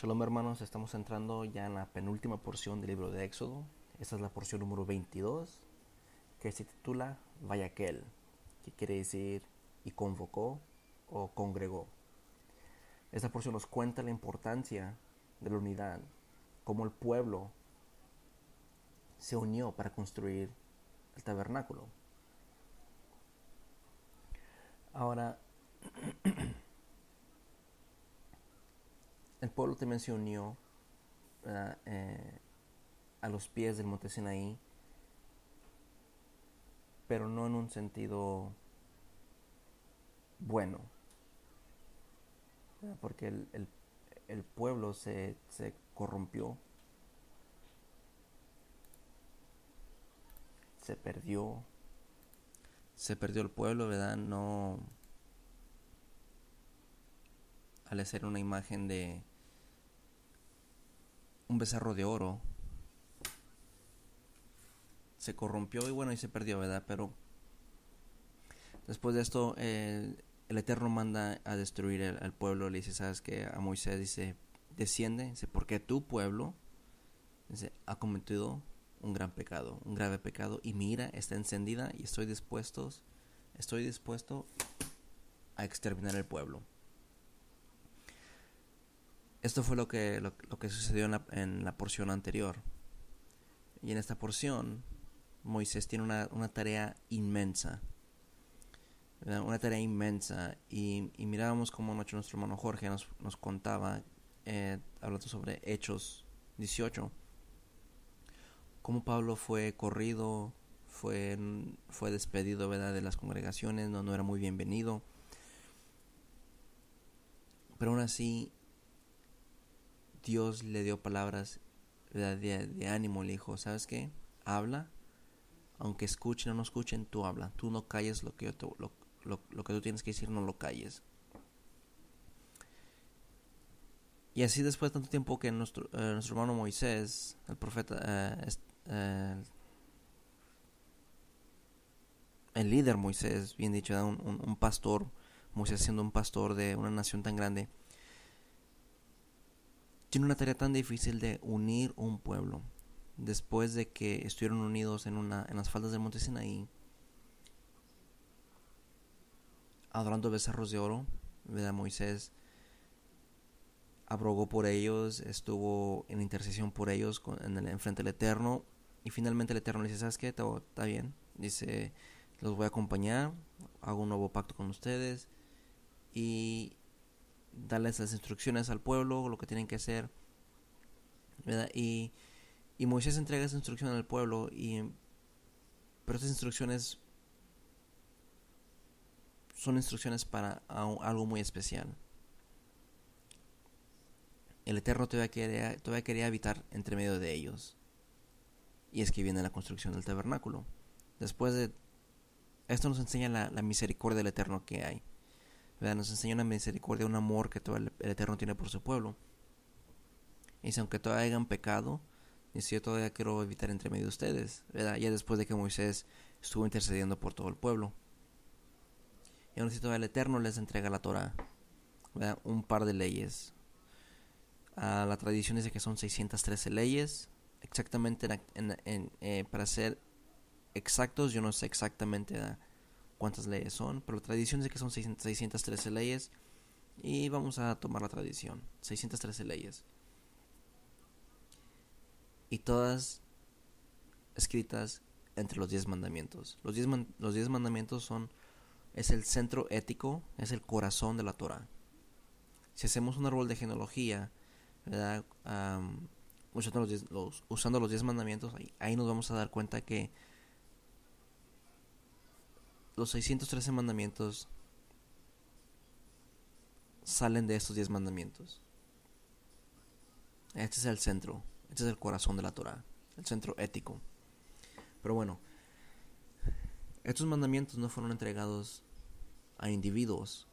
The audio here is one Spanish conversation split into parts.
Shalom hermanos, estamos entrando ya en la penúltima porción del libro de Éxodo. Esta es la porción número 22, que se titula Vayaquel, que quiere decir y convocó o congregó. Esta porción nos cuenta la importancia de la unidad, cómo el pueblo se unió para construir el tabernáculo. Ahora, el pueblo también se unió a los pies del monte Sinaí, pero no en un sentido bueno, porque el pueblo se corrompió, se perdió, se perdió el pueblo, ¿verdad? No, al hacer una imagen de un becerro de oro, se corrompió y bueno, y se perdió, ¿verdad? Pero después de esto, el Eterno manda a destruir al pueblo. Le dice, ¿sabes qué? A Moisés dice, desciende, dice, porque tu pueblo, dice, ha cometido un gran pecado, un grave pecado, y mi ira está encendida y estoy dispuesto a exterminar el pueblo. Esto fue lo que sucedió en la porción anterior. Y en esta porción, Moisés tiene una tarea inmensa. ¿Verdad? Una tarea inmensa. Y mirábamos como nuestro hermano Jorge nos contaba, hablando sobre Hechos 18, cómo Pablo fue corrido, fue despedido, ¿verdad?, de las congregaciones, no era muy bienvenido. Pero aún así, Dios le dio palabras, ¿verdad?, de ánimo. Le dijo, ¿sabes qué? Habla, aunque escuchen o no escuchen, tú habla. Tú no calles lo que tú tienes que decir, no lo calles. Y así después de tanto tiempo que nuestro hermano Moisés, el profeta, el líder Moisés, bien dicho, un pastor, Moisés siendo un pastor de una nación tan grande, tiene una tarea tan difícil de unir un pueblo. Después de que estuvieron unidos en las faldas del monte Sinaí, adorando becerros de oro, ¿verdad? Moisés abrogó por ellos, estuvo en intercesión por ellos en frente del Eterno, y finalmente el Eterno le dice, ¿sabes qué? Está bien. Dice, los voy a acompañar, hago un nuevo pacto con ustedes y darles las instrucciones al pueblo, lo que tienen que hacer, ¿verdad? Y Moisés entrega esa instrucción al pueblo, pero estas instrucciones son instrucciones para algo muy especial. El Eterno todavía quería habitar entre medio de ellos. Y es que viene la construcción del tabernáculo. Después de esto nos enseña la misericordia del Eterno que hay, ¿verdad? Nos enseña una misericordia, un amor que todo el Eterno tiene por su pueblo. Y dice, aunque todavía hayan pecado, dice, yo todavía quiero habitar entre medio de ustedes, ¿verdad? Ya después de que Moisés estuvo intercediendo por todo el pueblo. Y aún así todavía el Eterno les entrega la Torah, ¿verdad? Un par de leyes. La tradición dice que son 613 leyes. Exactamente, para ser exactos, yo no sé exactamente cuántas leyes son, pero la tradición dice que son 613 leyes. Y vamos a tomar la tradición, 613 leyes. Y todas escritas entre los 10 mandamientos. Los 10 mandamientos es el centro ético, es el corazón de la Torah. Si hacemos un árbol de genealogía, ¿verdad? Usando los 10 mandamientos, ahí nos vamos a dar cuenta que los 613 mandamientos salen de estos 10 mandamientos. Este es el centro, este es el corazón de la Torah, el centro ético. Pero bueno, estos mandamientos no fueron entregados a individuos,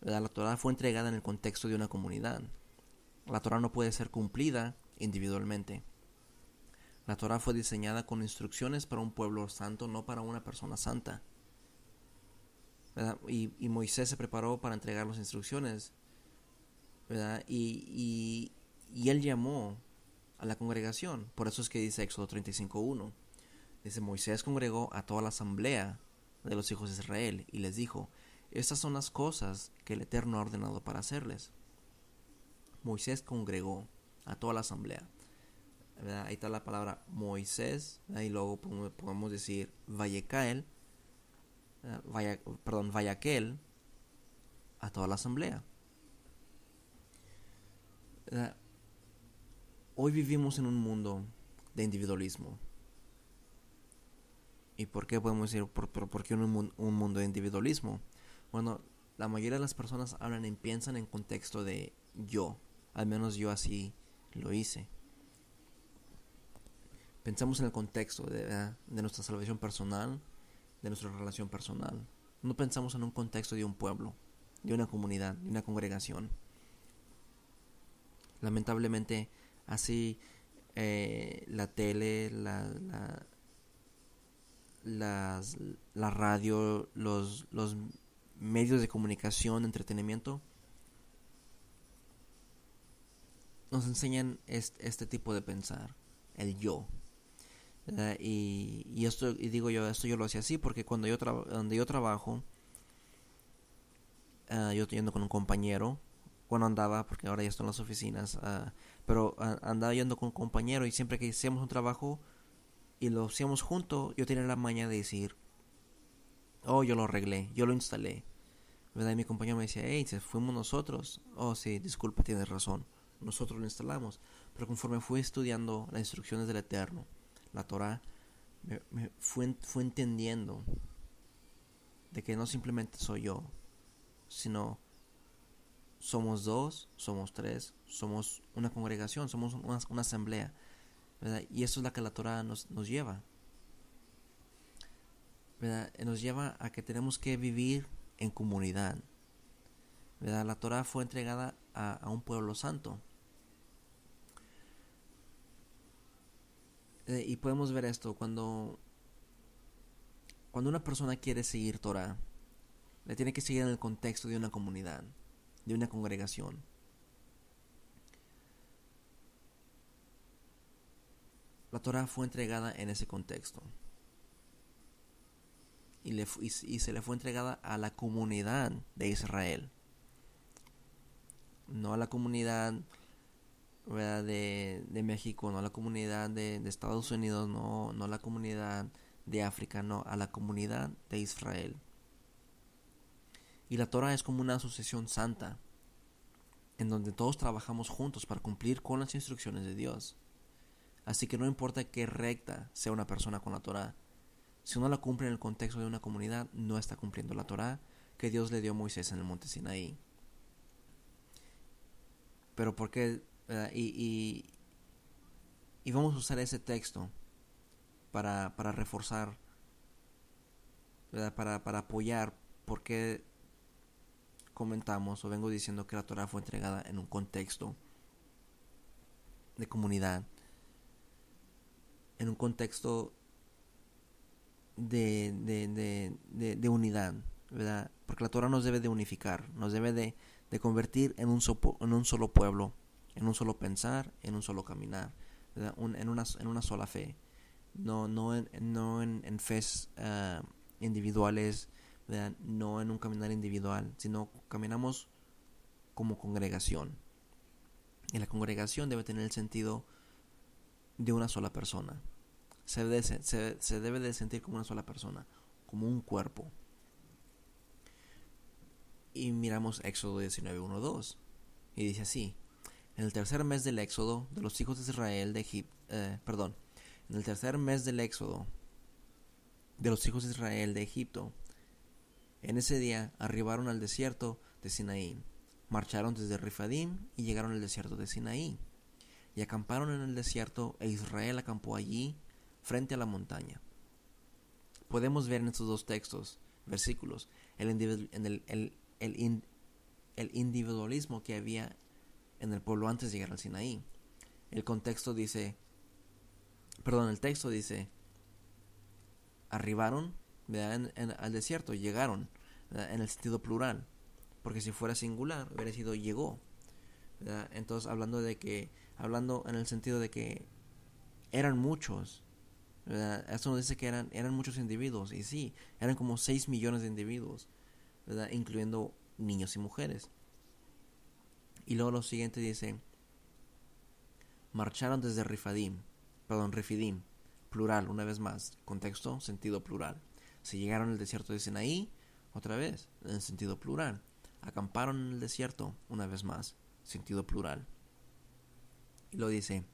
¿verdad? La Torah fue entregada en el contexto de una comunidad. La Torah no puede ser cumplida individualmente. La Torah fue diseñada con instrucciones para un pueblo santo, no para una persona santa, ¿verdad? Y Moisés se preparó para entregar las instrucciones, ¿verdad? Y él llamó a la congregación. Por eso es que dice Éxodo 35:1. Dice: Moisés congregó a toda la asamblea de los hijos de Israel y les dijo: estas son las cosas que el Eterno ha ordenado para hacerles. Moisés congregó a toda la asamblea, ¿verdad? Ahí está la palabra Moisés, ¿verdad? Y luego podemos decir Vayecael, Vayaquel, a toda la asamblea, ¿verdad? Hoy vivimos en un mundo de individualismo. ¿Y por qué podemos decir por qué un mundo de individualismo? Bueno, la mayoría de las personas hablan y piensan en contexto de yo. Al menos yo así lo hice. Pensamos en el contexto de nuestra salvación personal, de nuestra relación personal. No pensamos en un contexto de un pueblo, de una comunidad, de una congregación. Lamentablemente, así la tele, la radio, los medios de comunicación, entretenimiento, nos enseñan este tipo de pensar, el yo. Y esto, y digo yo, esto yo lo hacía así porque cuando donde yo trabajo, yo estoy yendo con un compañero, cuando andaba, porque ahora ya estoy en las oficinas, pero andaba yendo con un compañero y siempre que hacíamos un trabajo y lo hacíamos juntos, yo tenía la maña de decir: oh, yo lo arreglé, yo lo instalé, ¿verdad? Y mi compañero me decía: hey, fuimos nosotros. Oh, sí, disculpa, tienes razón, nosotros lo instalamos. Pero conforme fui estudiando las instrucciones del Eterno, la Torah, fue entendiendo de que no simplemente soy yo, sino somos dos, somos tres, somos una congregación, somos una asamblea, ¿verdad? Y eso es la que la Torah nos lleva, ¿verdad? Nos lleva a que tenemos que vivir en comunidad, ¿verdad? La Torah fue entregada a un pueblo santo. Y podemos ver esto cuando una persona quiere seguir Torah, le tiene que seguir en el contexto de una comunidad, de una congregación. La Torah fue entregada en ese contexto. Y se le fue entregada a la comunidad de Israel. No a la comunidad, ¿verdad?, de México, no a la comunidad de Estados Unidos, no a la comunidad de África, no, a la comunidad de Israel. Y la Torah es como una asociación santa, en donde todos trabajamos juntos para cumplir con las instrucciones de Dios. Así que no importa qué recta sea una persona con la Torah, si no la cumple en el contexto de una comunidad, no está cumpliendo la Torah que Dios le dio a Moisés en el monte Sinaí. Pero ¿por qué? Y vamos a usar ese texto para reforzar, ¿verdad? Para apoyar por qué comentamos o vengo diciendo que la Torah fue entregada en un contexto de comunidad, en un contexto de unidad, ¿verdad? Porque la Torah nos debe de unificar, nos debe de convertir en un solo pueblo, en un solo pensar, en un solo caminar, ¿verdad? En una sola fe, no en fes individuales, ¿verdad? No en un caminar individual, sino caminamos como congregación. Y la congregación debe tener el sentido de una sola persona. Se debe de sentir como una sola persona, como un cuerpo. Y miramos Éxodo 19:1-2. Y dice así: en el tercer mes del éxodo de los hijos de Israel de Egipto, en el tercer mes del éxodo de los hijos de Israel de Egipto, en ese día arribaron al desierto de Sinaí. Marcharon desde Refidim y llegaron al desierto de Sinaí. Y acamparon en el desierto, e Israel acampó allí frente a la montaña. Podemos ver en estos dos versículos, el individualismo que había en el pueblo antes de llegar al Sinaí. El texto dice, arribaron, ¿verdad?, al desierto, llegaron, ¿verdad?, en el sentido plural, porque si fuera singular hubiera sido llegó. ¿verdad? Entonces, hablando en el sentido de que eran muchos, ¿verdad? Esto nos dice que eran muchos individuos, y sí, eran como 6 millones de individuos, ¿verdad? Incluyendo niños y mujeres. Y luego lo siguiente dice, marcharon desde Refidim, plural, una vez más, contexto, sentido plural. Se llegaron al desierto de Sinaí, otra vez, en sentido plural. Acamparon en el desierto, una vez más, sentido plural. Y lo dice,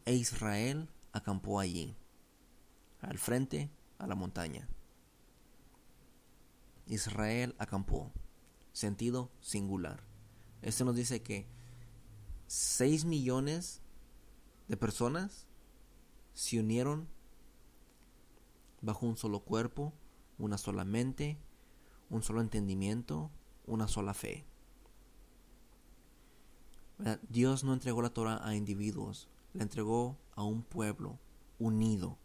e Israel acampó allí, al frente a la montaña. Israel acampó, sentido singular. Esto nos dice que 6 millones de personas se unieron bajo un solo cuerpo, una sola mente, un solo entendimiento, una sola fe. Dios no entregó la Torah a individuos, la entregó a un pueblo unido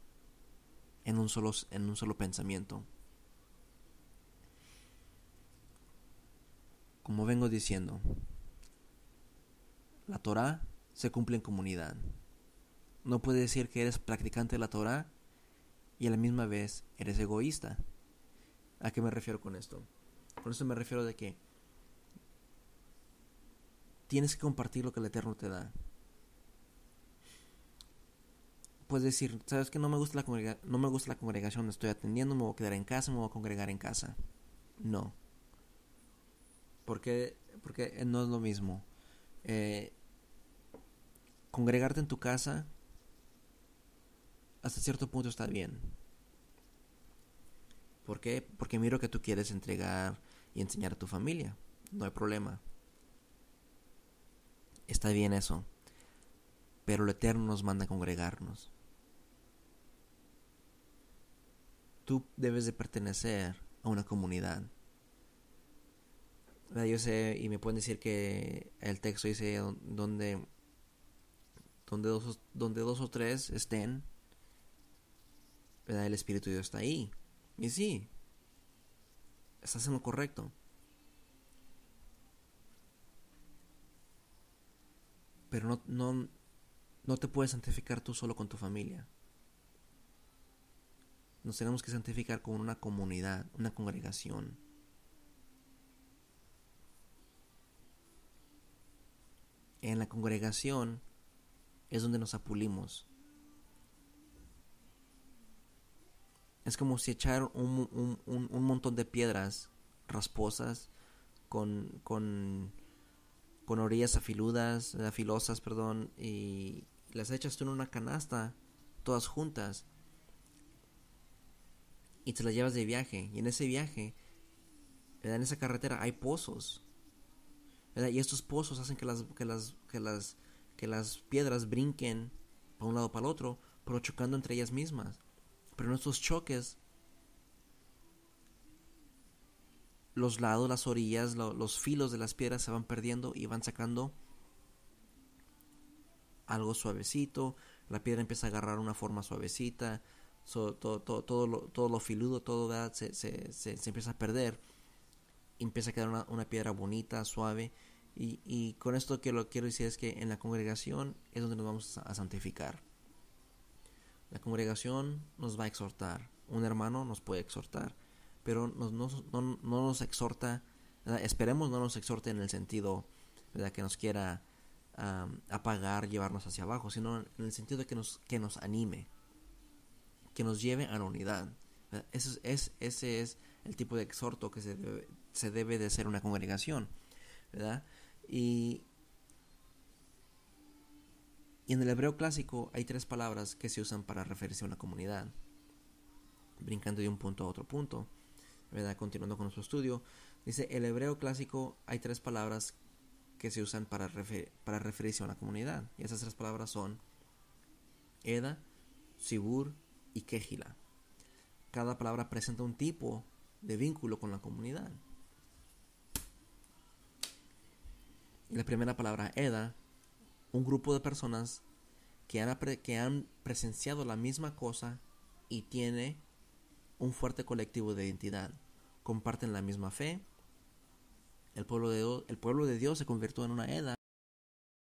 en un solo pensamiento. Como vengo diciendo, la Torah se cumple en comunidad. No puedes decir que eres practicante de la Torah y a la misma vez eres egoísta. ¿A qué me refiero con esto? Con esto me refiero de que tienes que compartir lo que el Eterno te da. Puedes decir, ¿sabes qué? No me gusta la congregación donde estoy atendiendo, me voy a quedar en casa, me voy a congregar en casa. No. Porque no es lo mismo. Congregarte en tu casa hasta cierto punto está bien. ¿Por qué? Porque miro que tú quieres entregar y enseñar a tu familia. No hay problema. Está bien eso. Pero el Eterno nos manda a congregarnos. Tú debes de pertenecer a una comunidad. Yo sé, y me pueden decir que el texto dice donde dos o tres estén, ¿verdad? El Espíritu de Dios está ahí. Y sí, estás en lo correcto. Pero no te puedes santificar tú solo con tu familia. Nos tenemos que santificar con una comunidad, una congregación. En la congregación es donde nos apulimos. Es como si echar un montón de piedras rasposas con orillas afilosas, y las echas tú en una canasta, todas juntas, y te las llevas de viaje. Y en ese viaje, ¿verdad? En esa carretera hay pozos, ¿verdad? Y estos pozos hacen que las piedras brinquen para un lado para el otro, pero chocando entre ellas mismas. Pero en estos choques, los lados, las orillas, los filos de las piedras se van perdiendo y van sacando algo suavecito. La piedra empieza a agarrar una forma suavecita. Todo lo filudo, todo se empieza a perder. Y empieza a quedar una piedra bonita, suave. Y con esto que lo quiero decir es que en la congregación es donde nos vamos a santificar. La congregación nos va a exhortar. Un hermano nos puede exhortar, pero no nos exhorta, ¿verdad? Esperemos no nos exhorte en el sentido, ¿verdad?, que nos quiera apagar, llevarnos hacia abajo, sino en el sentido de que nos anime, que nos lleve a la unidad. Ese es el tipo de exhorto que se debe de hacer una congregación, ¿verdad? Y en el hebreo clásico hay 3 palabras que se usan para referirse a una comunidad. Brincando de un punto a otro punto, ¿verdad? Continuando con nuestro estudio, dice, el hebreo clásico hay 3 palabras que se usan para referirse a una comunidad. Y esas 3 palabras son Eda, Sibur y Kehila. Cada palabra presenta un tipo de vínculo con la comunidad. Y la primera palabra, Eda, un grupo de personas que han presenciado la misma cosa y tiene un fuerte colectivo de identidad. Comparten la misma fe. El pueblo de Dios se convirtió en una Eda